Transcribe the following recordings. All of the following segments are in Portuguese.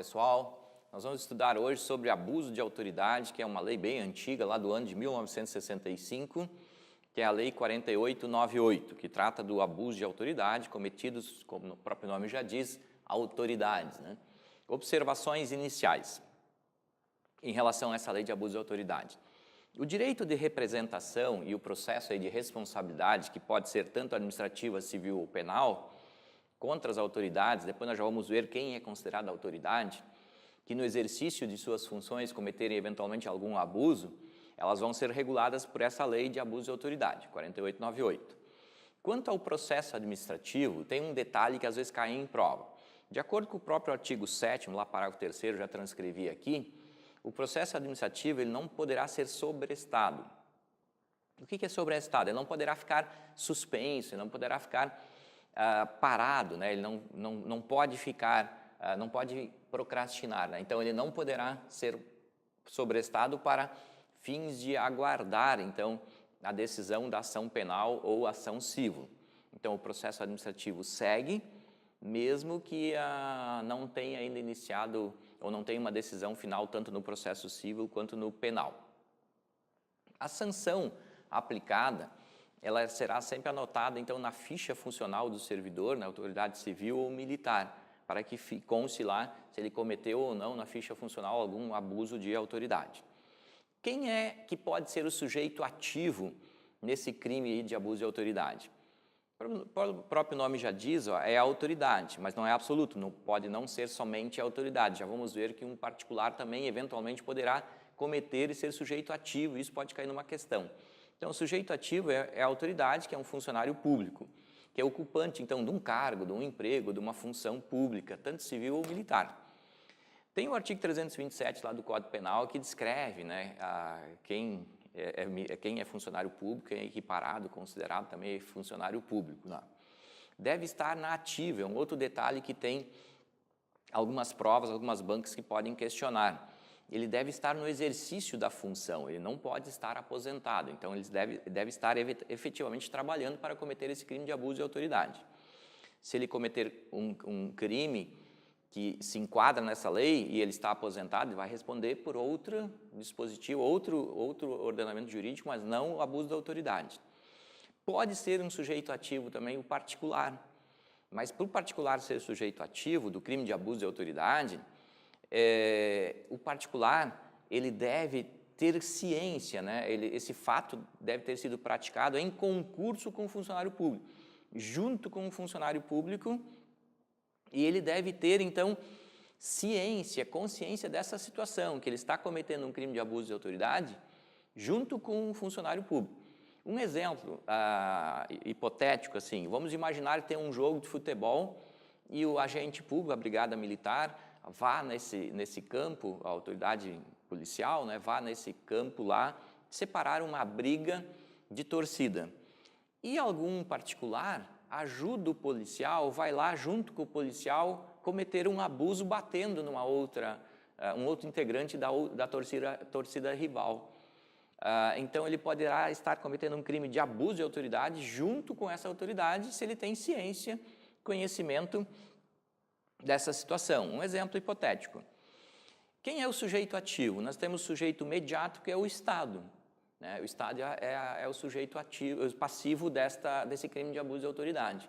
pessoal, nós vamos estudar hoje sobre abuso de autoridade, que é uma lei bem antiga, lá do ano de 1965, que é a Lei 4898, que trata do abuso de autoridade cometidos, como o próprio nome já diz, autoridades, né? Observações iniciais em relação a essa lei de abuso de autoridade. O direito de representação e o processo aí de responsabilidade, que pode ser tanto administrativa, civil ou penal, contra as autoridades, depois nós já vamos ver quem é considerado autoridade, que no exercício de suas funções cometerem eventualmente algum abuso, elas vão ser reguladas por essa lei de abuso de autoridade, 4898. Quanto ao processo administrativo, tem um detalhe que às vezes cai em prova. De acordo com o próprio artigo 7º, lá parágrafo 3º, já transcrevi aqui, o processo administrativo ele não poderá ser sobrestado. O que é sobrestado? Ele não poderá ficar suspenso, ele não poderá ficar parado, né? Ele não pode ficar, não pode procrastinar, né? Então ele não poderá ser sobrestado para fins de aguardar, então, a decisão da ação penal ou ação civil. Então o processo administrativo segue, mesmo que não tenha ainda iniciado ou não tenha uma decisão final tanto no processo civil quanto no penal. A sanção aplicada ela será sempre anotada, então, na ficha funcional do servidor, na autoridade civil ou militar, para que conste lá se ele cometeu ou não na ficha funcional algum abuso de autoridade. Quem é que pode ser o sujeito ativo nesse crime de abuso de autoridade? O próprio nome já diz, ó, é a autoridade, mas não é absoluto, não pode não ser somente a autoridade. Já vamos ver que um particular também, eventualmente, poderá cometer e ser sujeito ativo, isso pode cair numa questão. Então, o sujeito ativo é a autoridade, que é um funcionário público, que é ocupante, então, de um cargo, de um emprego, de uma função pública, tanto civil ou militar. Tem o artigo 327 lá do Código Penal que descreve, né, quem é funcionário público, quem é equiparado, considerado também funcionário público. Né? Deve estar na ativa, é um outro detalhe que tem algumas provas, algumas bancas que podem questionar. Ele deve estar no exercício da função, ele não pode estar aposentado, então ele deve estar efetivamente trabalhando para cometer esse crime de abuso de autoridade. Se ele cometer um crime que se enquadra nessa lei e ele está aposentado, ele vai responder por outro dispositivo, outro ordenamento jurídico, mas não o abuso da autoridade. Pode ser um sujeito ativo também o particular, mas para o particular ser sujeito ativo do crime de abuso de autoridade, o particular ele deve ter ciência, né? Esse fato deve ter sido praticado em concurso com o funcionário público, junto com o funcionário público, e ele deve ter, então, consciência dessa situação, que ele está cometendo um crime de abuso de autoridade junto com o funcionário público. Um exemplo hipotético, assim, vamos imaginar que tem um jogo de futebol e o agente público, a brigada militar, vá nesse campo, a autoridade policial, né, vá nesse campo lá, separar uma briga de torcida. E algum particular ajuda o policial, vai lá junto com o policial cometer um abuso batendo numa um outro integrante da torcida rival. Então ele poderá estar cometendo um crime de abuso de autoridade junto com essa autoridade se ele tem ciência, conhecimento dessa situação. Um exemplo hipotético. Quem é o sujeito ativo? Nós temos o sujeito imediato, que é o Estado. Né? O Estado é o sujeito ativo, passivo desse crime de abuso de autoridade.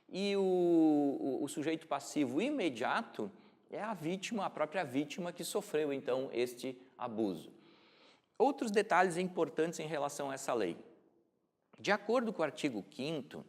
E o sujeito passivo imediato é a vítima, a própria vítima que sofreu, então, este abuso. Outros detalhes importantes em relação a essa lei. De acordo com o artigo 5º,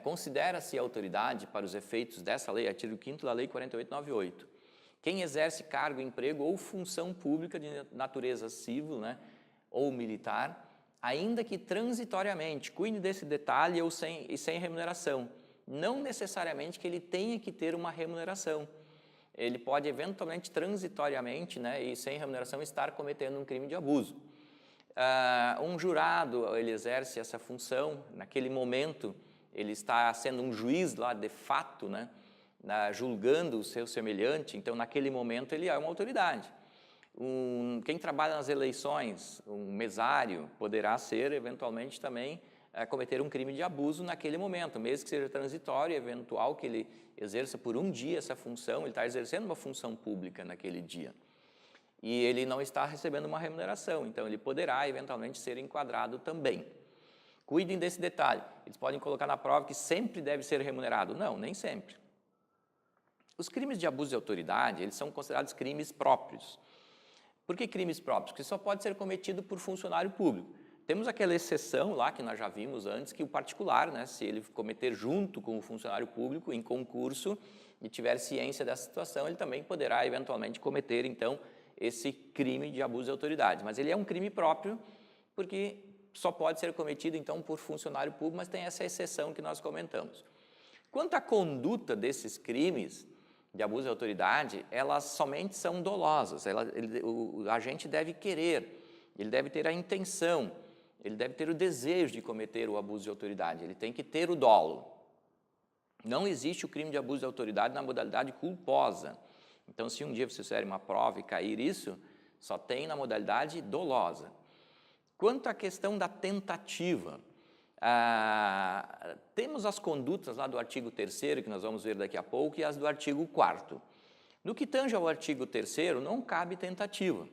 considera-se autoridade para os efeitos dessa lei, artigo 5º da Lei 4898, quem exerce cargo, emprego ou função pública de natureza civil, né, ou militar, ainda que transitoriamente, cuide desse detalhe, ou sem remuneração. Não necessariamente que ele tenha que ter uma remuneração. Ele pode, eventualmente, transitoriamente, né, e sem remuneração, estar cometendo um crime de abuso. Um jurado, ele exerce essa função, naquele momento, ele está sendo um juiz lá de fato, né, julgando o seu semelhante, então naquele momento ele é uma autoridade. Quem trabalha nas eleições, um mesário, poderá ser eventualmente também cometer um crime de abuso naquele momento, mesmo que seja transitório e eventual, que ele exerça por um dia essa função, ele está exercendo uma função pública naquele dia. E ele não está recebendo uma remuneração, então ele poderá eventualmente ser enquadrado também. Cuidem desse detalhe, eles podem colocar na prova que sempre deve ser remunerado. Não, nem sempre. Os crimes de abuso de autoridade, eles são considerados crimes próprios. Por que crimes próprios? Porque só pode ser cometido por funcionário público. Temos aquela exceção lá que nós já vimos antes, que o particular, né, se ele cometer junto com o funcionário público em concurso e tiver ciência dessa situação, ele também poderá eventualmente cometer, então, esse crime de abuso de autoridade. Mas ele é um crime próprio porque só pode ser cometido, então, por funcionário público, mas tem essa exceção que nós comentamos. Quanto à conduta desses crimes de abuso de autoridade, elas somente são dolosas. O agente deve querer, ele deve ter a intenção, ele deve ter o desejo de cometer o abuso de autoridade, ele tem que ter o dolo. Não existe o crime de abuso de autoridade na modalidade culposa. Então, se um dia vocês fizerem uma prova e cair isso, só tem na modalidade dolosa. Quanto à questão da tentativa, temos as condutas lá do artigo 3º, que nós vamos ver daqui a pouco, e as do artigo 4º. No que tange ao artigo 3º, não cabe tentativa.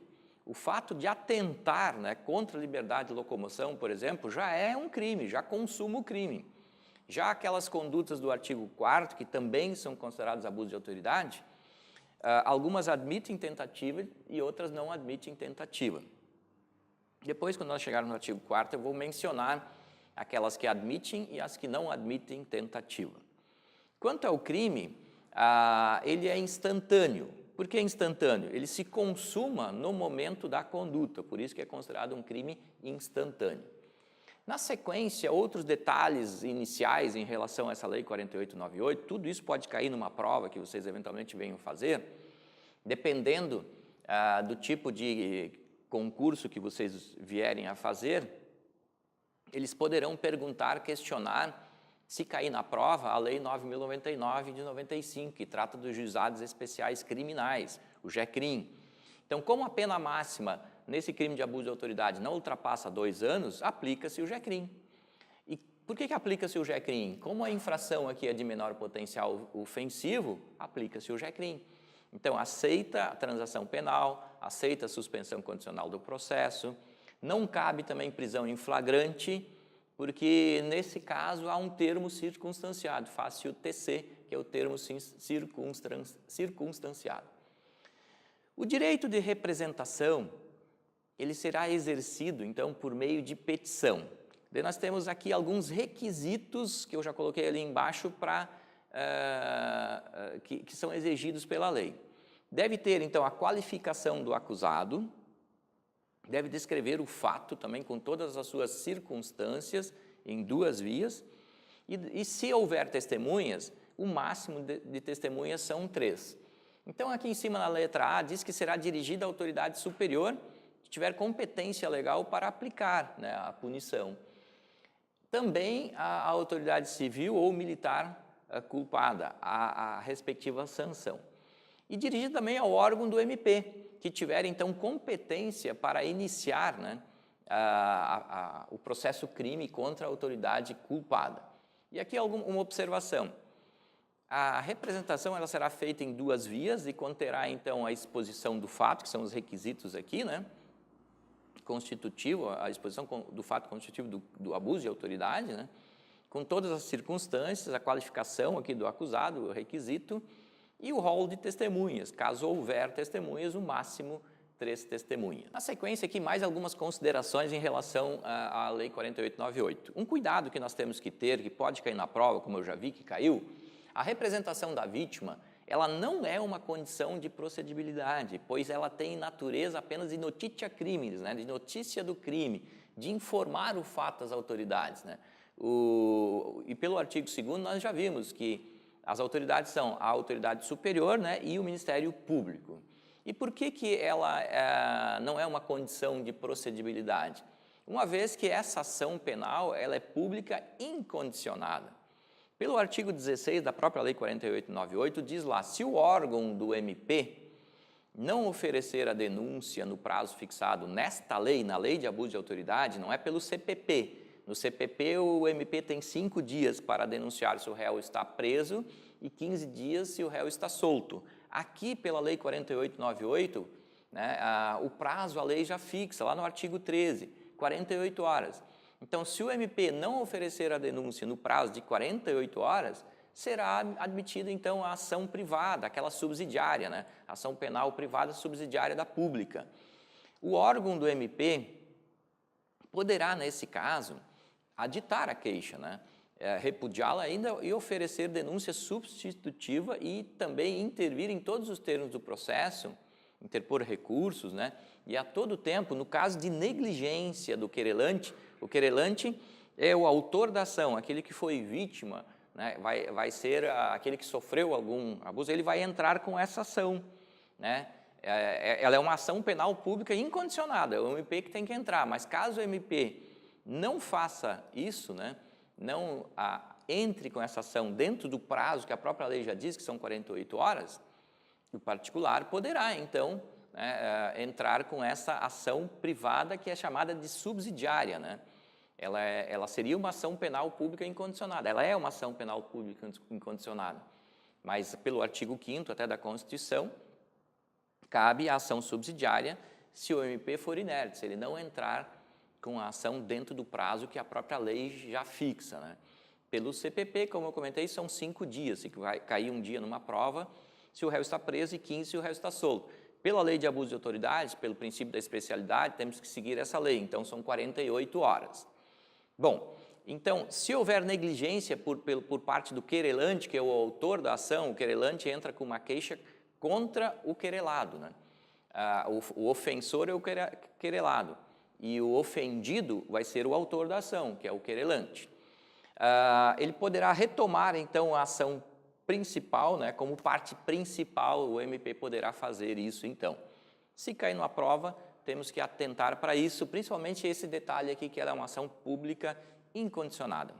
O fato de atentar, né, contra a liberdade de locomoção, por exemplo, já é um crime, já consuma o crime. Já aquelas condutas do artigo 4º, que também são consideradas abuso de autoridade, algumas admitem tentativa e outras não admitem tentativa. Depois, quando nós chegarmos no artigo 4º, eu vou mencionar aquelas que admitem e as que não admitem tentativa. Quanto ao crime, ele é instantâneo. Por que instantâneo? Ele se consuma no momento da conduta, por isso que é considerado um crime instantâneo. Na sequência, outros detalhes iniciais em relação a essa Lei 4898, tudo isso pode cair numa prova que vocês eventualmente venham fazer, dependendo do tipo de concurso que vocês vierem a fazer, eles poderão perguntar, questionar, se cair na prova, a Lei 9.099 de 95, que trata dos juizados especiais criminais, o GECRIM. Então, como a pena máxima nesse crime de abuso de autoridade não ultrapassa 2 anos, aplica-se o GECRIM. E por que aplica-se o GECRIM? Como a infração aqui é de menor potencial ofensivo, aplica-se o GECRIM. Então, aceita a transação penal, aceita a suspensão condicional do processo, não cabe também prisão em flagrante, porque nesse caso há um termo circunstanciado, fácil TC, que é o termo circunstanciado. O direito de representação, ele será exercido, então, por meio de petição. Daí nós temos aqui alguns requisitos, que eu já coloquei ali embaixo, que são exigidos pela lei. Deve ter, então, a qualificação do acusado, deve descrever o fato também com todas as suas circunstâncias em 2 vias, e se houver testemunhas, o máximo de testemunhas são 3. Então, aqui em cima na letra A, diz que será dirigida à autoridade superior que tiver competência legal para aplicar, né, a punição. Também a autoridade civil ou militar culpada, a respectiva sanção. E dirigida também ao órgão do MP, que tiver, então, competência para iniciar, né, o processo crime contra a autoridade culpada. E aqui uma observação. A representação ela será feita em 2 vias e conterá, então, a exposição do fato, que são os requisitos aqui, né, constitutivo, a exposição do fato constitutivo do abuso de autoridade, né, com todas as circunstâncias, a qualificação aqui do acusado, o requisito, e o rol de testemunhas, caso houver testemunhas, o máximo 3 testemunhas. Na sequência aqui, mais algumas considerações em relação à Lei 4898. Um cuidado que nós temos que ter, que pode cair na prova, como eu já vi que caiu, a representação da vítima, ela não é uma condição de procedibilidade, pois ela tem natureza apenas de notitia criminis, né, de notícia do crime, de informar o fato às autoridades, né. E pelo artigo 2º nós já vimos que as autoridades são a autoridade superior, né, e o Ministério Público. E por que ela não é uma condição de procedibilidade? Uma vez que essa ação penal ela é pública incondicionada. Pelo artigo 16 da própria Lei 4898, diz lá, se o órgão do MP não oferecer a denúncia no prazo fixado nesta lei, na Lei de Abuso de Autoridade, não é pelo CPP, No CPP, o MP tem 5 dias para denunciar se o réu está preso e 15 dias se o réu está solto. Aqui, pela Lei 4898, né, o prazo, a lei já fixa, lá no artigo 13, 48 horas. Então, se o MP não oferecer a denúncia no prazo de 48 horas, será admitida, então, a ação privada, aquela subsidiária, né? Ação penal privada subsidiária da pública. O órgão do MP poderá, nesse caso, aditar a queixa, né? Repudiá-la ainda e oferecer denúncia substitutiva e também intervir em todos os termos do processo, interpor recursos, né? E a todo tempo, no caso de negligência do querelante, o querelante é o autor da ação, aquele que foi vítima, né? Vai ser aquele que sofreu algum abuso, ele vai entrar com essa ação, né? Ela é uma ação penal pública incondicionada, é o MP que tem que entrar, mas caso o MP não faça isso, né? Não entre com essa ação dentro do prazo que a própria lei já diz, que são 48 horas, o particular poderá, então, né, entrar com essa ação privada que é chamada de subsidiária, né? Ela seria uma ação penal pública incondicionada, ela é uma ação penal pública incondicionada, mas pelo artigo 5º até da Constituição, cabe a ação subsidiária se o MP for inerte, se ele não entrar com a ação dentro do prazo que a própria lei já fixa, né? Pelo CPP, como eu comentei, são 5 dias, se vai cair um dia numa prova, se o réu está preso, e 15 se o réu está solto. Pela lei de abuso de autoridade, pelo princípio da especialidade, temos que seguir essa lei, então são 48 horas. Bom, então, se houver negligência por parte do querelante, que é o autor da ação, o querelante entra com uma queixa contra o querelado, né? O ofensor é o querelado, e o ofendido vai ser o autor da ação, que é o querelante. Ele poderá retomar, então, a ação principal, né, como parte principal, o MP poderá fazer isso, então. Se cair numa prova, temos que atentar para isso, principalmente esse detalhe aqui, que ela é uma ação pública incondicionada.